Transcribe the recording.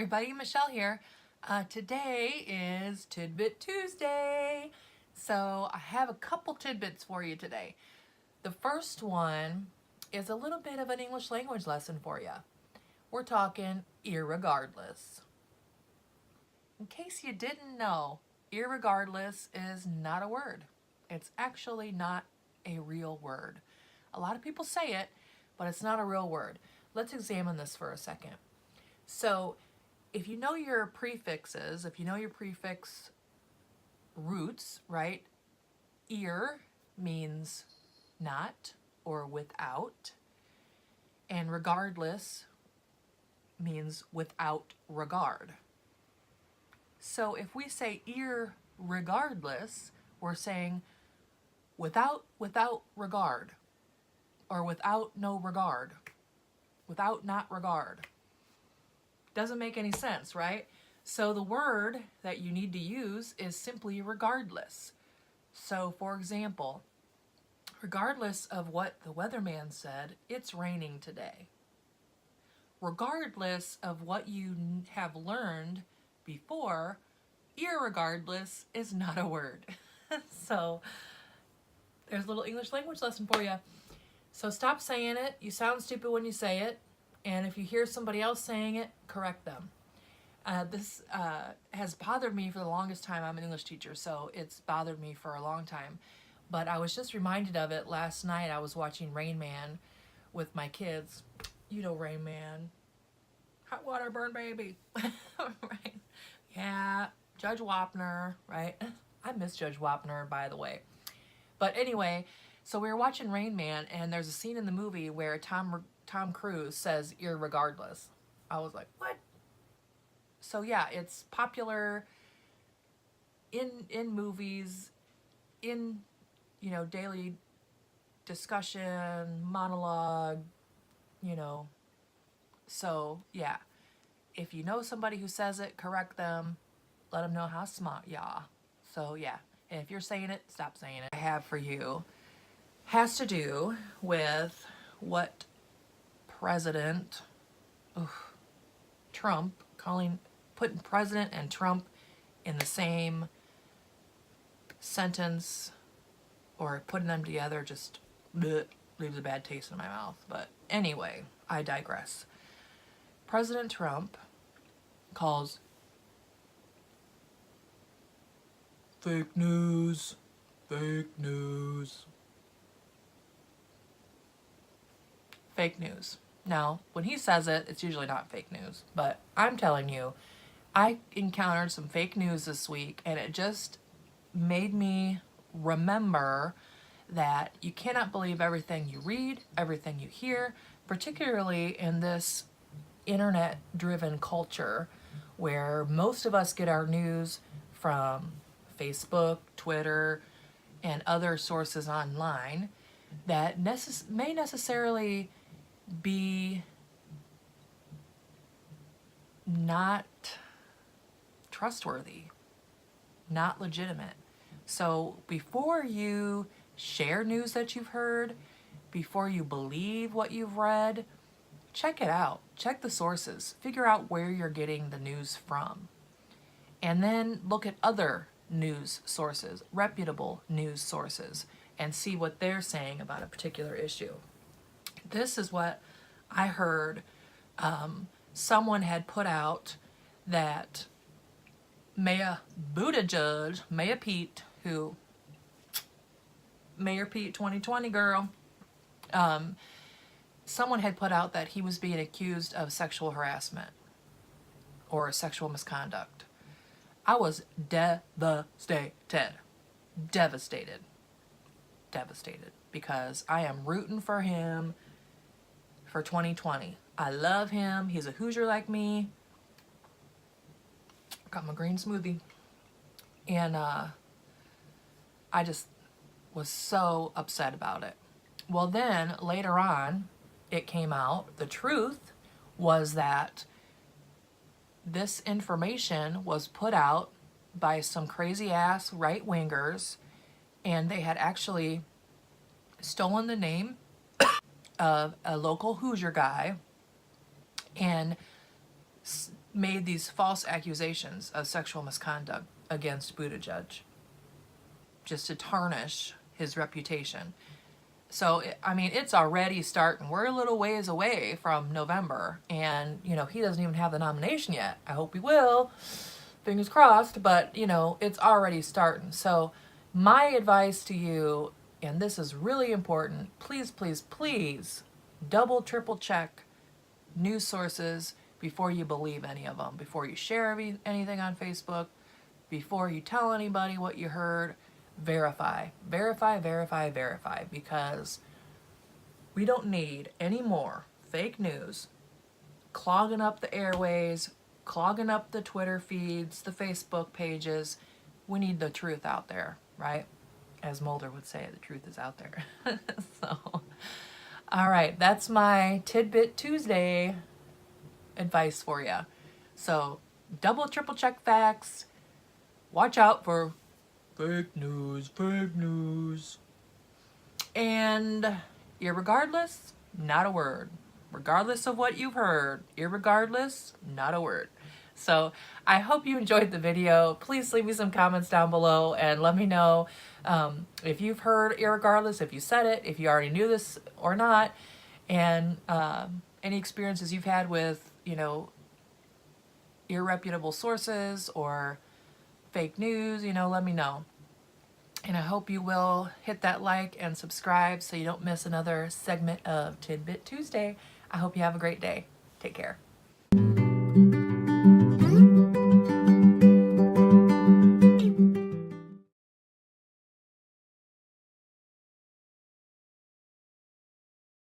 everybody, Michelle here. Today is Tidbit Tuesday. So I have a couple tidbits for you today. The first one is a little bit of an English language lesson for you. We're talking irregardless. In case you didn't know, irregardless is not a word. It's actually not a real word. A lot of people say it, but it's not a real word. Let's examine this for a second. So if you know your prefixes, if you know your prefix roots, right? Ir means not or without, and regardless means without regard. So if we say irregardless, we're saying without regard, or without no regard, without not regard. Doesn't make any sense, right? So the word that you need to use is simply regardless. So for example, regardless of what the weatherman said, it's raining today. Regardless of what you have learned before, irregardless is not a word. So there's a little English language lesson for you. So stop saying it. You sound stupid when you say it. And if you hear somebody else saying it, correct them. This has bothered me for the longest time. I'm an English teacher, so it's bothered me for a long time. But I was just reminded of it last night. I was watching Rain Man with my kids. You know Rain Man. Hot water burn baby. Right? Yeah, Judge Wapner, right? I miss Judge Wapner, by the way. But anyway, so we were watching Rain Man, and there's a scene in the movie where Tom Cruise says irregardless. I was like, what? So yeah, it's popular in movies, in daily discussion, monologue, So yeah, if you know somebody who says it, correct them. Let them know how smart you are. So yeah, and if you're saying it, stop saying it. I have for you has to do with what President Trump, putting president and Trump in the same sentence or putting them together just leaves a bad taste in my mouth. But anyway, I digress. President Trump calls fake news. Fake news. Now, when he says it, it's usually not fake news. But I'm telling you, I encountered some fake news this week, and it just made me remember that you cannot believe everything you read, everything you hear, particularly in this internet-driven culture where most of us get our news from Facebook, Twitter, and other sources online that may necessarily be not trustworthy, not legitimate. So before you share news that you've heard, before you believe what you've read, check it out. Check the sources. Figure out where you're getting the news from. And then look at other news sources, reputable news sources, and see what they're saying about a particular issue. This is what I heard. Someone had put out that Mayor Pete, Mayor Pete 2020 girl, someone had put out that he was being accused of sexual harassment or sexual misconduct. I was devastated, because I am rooting for him for 2020. I love him. He's a Hoosier like me. Got my green smoothie. And I just was so upset about it. Well, then later on, it came out. The truth was that this information was put out by some crazy ass right-wingers, and they had actually stolen the name of a local Hoosier guy and made these false accusations of sexual misconduct against Buttigieg just to tarnish his reputation. So, I mean, it's already starting. We're a little ways away from November, and, you know, he doesn't even have the nomination yet. I hope he will. Fingers crossed, but, you know, it's already starting. So, my advice to you, and this is really important, please, please, please double, triple check news sources before you believe any of them, before you share anything on Facebook, before you tell anybody what you heard. Verify, verify, verify, verify, because we don't need any more fake news clogging up the airways, clogging up the Twitter feeds, the Facebook pages. We need the truth out there, right? As Mulder would say, the truth is out there. So, all right, that's my Tidbit Tuesday advice for you. So, double, triple check facts. Watch out for fake news, fake news. And irregardless, not a word. Regardless of what you've heard, irregardless, not a word. So I hope you enjoyed the video. Please leave me some comments down below and let me know if you've heard irregardless, if you said it, if you already knew this or not, and any experiences you've had with, you know, irreputable sources or fake news, you know, let me know. And I hope you will hit that like and subscribe so you don't miss another segment of Tidbit Tuesday. I hope you have a great day. Take care.